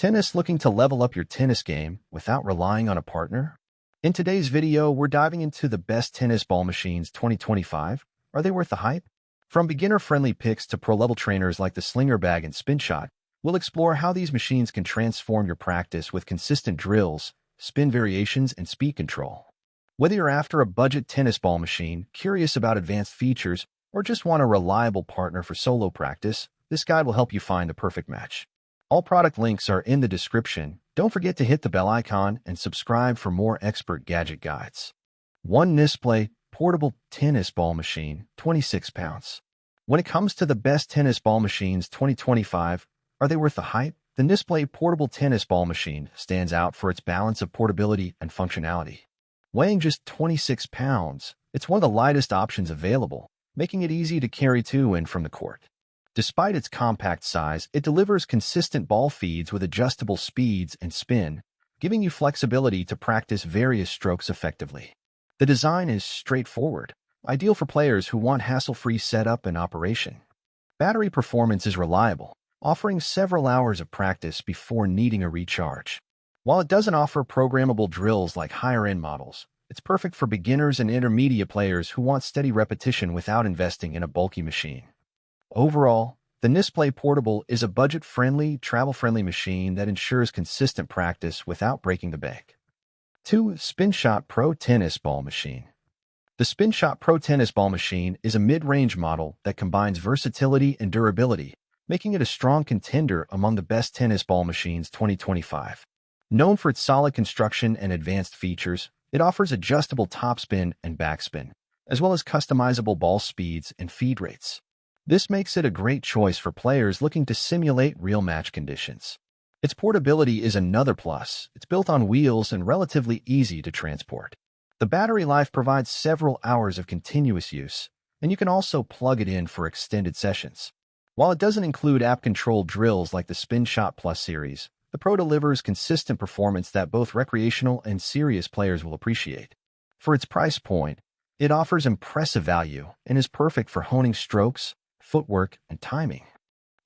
Tennis looking to level up your tennis game without relying on a partner? In today's video, we're diving into the best tennis ball machines 2025. Are they worth the hype? From beginner-friendly picks to pro-level trainers like the Slinger Bag and Spinshot, we'll explore how these machines can transform your practice with consistent drills, spin variations, and speed control. Whether you're after a budget tennis ball machine, curious about advanced features, or just want a reliable partner for solo practice, this guide will help you find the perfect match. All product links are in the description. Don't forget to hit the bell icon and subscribe for more expert gadget guides. 1 Nisplay Portable Tennis Ball Machine, 26 pounds. When it comes to the best tennis ball machines 2025, are they worth the hype? The Nisplay Portable Tennis Ball Machine stands out for its balance of portability and functionality. Weighing just 26 pounds, it's one of the lightest options available, making it easy to carry to and from the court. Despite its compact size, it delivers consistent ball feeds with adjustable speeds and spin, giving you flexibility to practice various strokes effectively. The design is straightforward, ideal for players who want hassle-free setup and operation. Battery performance is reliable, offering several hours of practice before needing a recharge. While it doesn't offer programmable drills like higher-end models, it's perfect for beginners and intermediate players who want steady repetition without investing in a bulky machine. Overall, the Nisplay Portable is a budget-friendly, travel-friendly machine that ensures consistent practice without breaking the bank. 2 Spinshot Pro Tennis Ball Machine. The Spinshot Pro Tennis Ball Machine is a mid-range model that combines versatility and durability, making it a strong contender among the best tennis ball machines 2025. Known for its solid construction and advanced features, it offers adjustable topspin and backspin, as well as customizable ball speeds and feed rates. This makes it a great choice for players looking to simulate real match conditions. Its portability is another plus. It's built on wheels and relatively easy to transport. The battery life provides several hours of continuous use, and you can also plug it in for extended sessions. While it doesn't include app-controlled drills like the Spinshot Plus series, the Pro delivers consistent performance that both recreational and serious players will appreciate. For its price point, it offers impressive value and is perfect for honing strokes, footwork, and timing.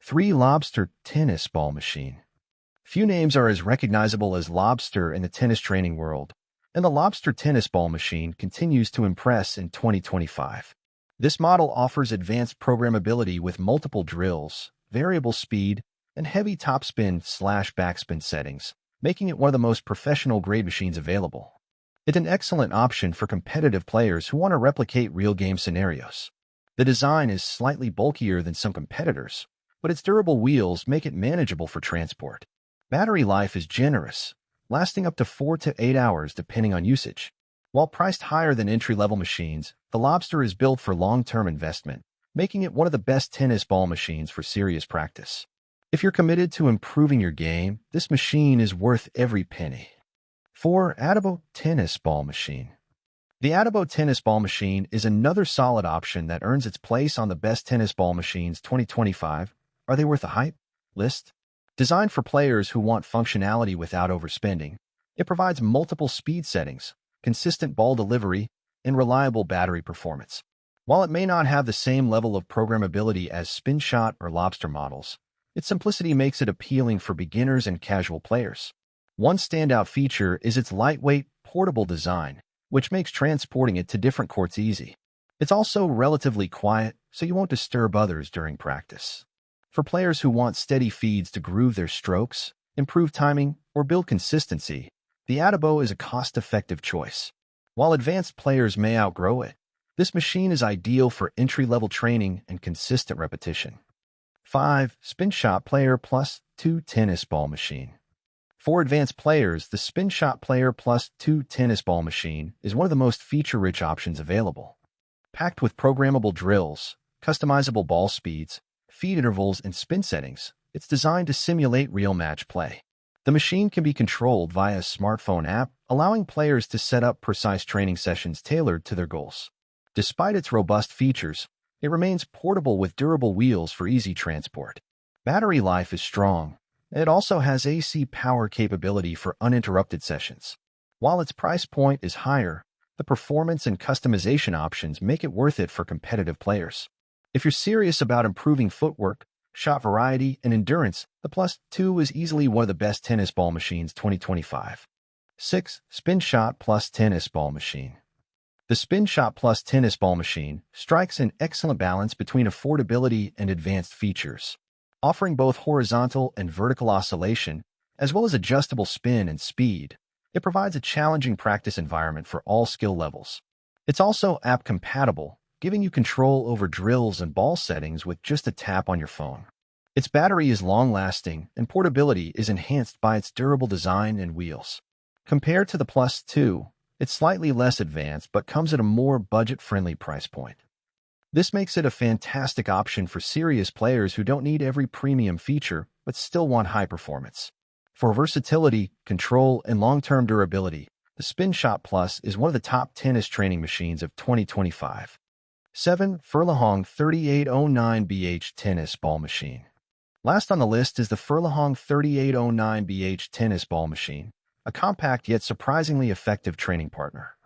3 Lobster Tennis Ball Machine. Few names are as recognizable as Lobster in the tennis training world, and the Lobster Tennis Ball Machine continues to impress in 2025. This model offers advanced programmability with multiple drills, variable speed, and heavy topspin/backspin settings, making it one of the most professional-grade machines available. It's an excellent option for competitive players who want to replicate real-game scenarios. The design is slightly bulkier than some competitors, but its durable wheels make it manageable for transport. Battery life is generous, lasting up to 4 to 8 hours depending on usage. While priced higher than entry-level machines, the Lobster is built for long-term investment, making it one of the best tennis ball machines for serious practice. If you're committed to improving your game, this machine is worth every penny. 4 ADIBO Tennis Ball Machine. The ADIBO Tennis Ball Machine is another solid option that earns its place on the best tennis ball machines 2025. Are they worth the hype list? Designed for players who want functionality without overspending, it provides multiple speed settings, consistent ball delivery, and reliable battery performance. While it may not have the same level of programmability as Spinshot or Lobster models, its simplicity makes it appealing for beginners and casual players. One standout feature is its lightweight, portable design, which makes transporting it to different courts easy. It's also relatively quiet, so you won't disturb others during practice. For players who want steady feeds to groove their strokes, improve timing, or build consistency, the ADIBO is a cost-effective choice. While advanced players may outgrow it, this machine is ideal for entry-level training and consistent repetition. 5 Spinshot Player Plus 2 Tennis Ball Machine. For advanced players, the Spinshot Player Plus 2 Tennis Ball Machine is one of the most feature-rich options available. Packed with programmable drills, customizable ball speeds, feed intervals, and spin settings, it's designed to simulate real match play. The machine can be controlled via a smartphone app, allowing players to set up precise training sessions tailored to their goals. Despite its robust features, it remains portable with durable wheels for easy transport. Battery life is strong. It also has AC power capability for uninterrupted sessions. While its price point is higher, the performance and customization options make it worth it for competitive players. If you're serious about improving footwork, shot variety, and endurance, the Plus 2 is easily one of the best tennis ball machines 2025. 6. Spinshot Plus Tennis Ball Machine. The Spinshot Plus Tennis Ball Machine strikes an excellent balance between affordability and advanced features, offering both horizontal and vertical oscillation, as well as adjustable spin and speed. It provides a challenging practice environment for all skill levels. It's also app-compatible, giving you control over drills and ball settings with just a tap on your phone. Its battery is long-lasting, and portability is enhanced by its durable design and wheels. Compared to the Plus 2, it's slightly less advanced but comes at a more budget-friendly price point. This makes it a fantastic option for serious players who don't need every premium feature but still want high performance. For versatility, control, and long-term durability, the Spinshot Plus is one of the top tennis training machines of 2025. 7. Furlihong 3809BH Tennis Ball Machine. Last on the list is the Furlihong 3809BH Tennis Ball Machine, a compact yet surprisingly effective training partner.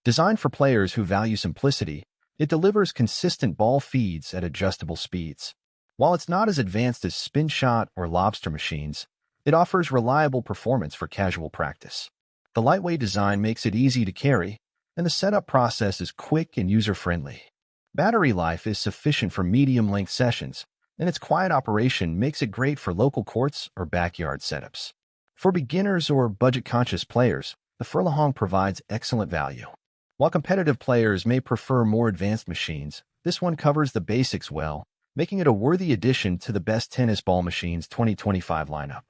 Designed for players who value simplicity, it delivers consistent ball feeds at adjustable speeds. While it's not as advanced as Spinshot or Lobster machines, it offers reliable performance for casual practice. The lightweight design makes it easy to carry, and the setup process is quick and user-friendly. Battery life is sufficient for medium-length sessions, and its quiet operation makes it great for local courts or backyard setups. For beginners or budget-conscious players, the Furlihong provides excellent value. While competitive players may prefer more advanced machines, this one covers the basics well, making it a worthy addition to the best tennis ball machines 2025 lineup.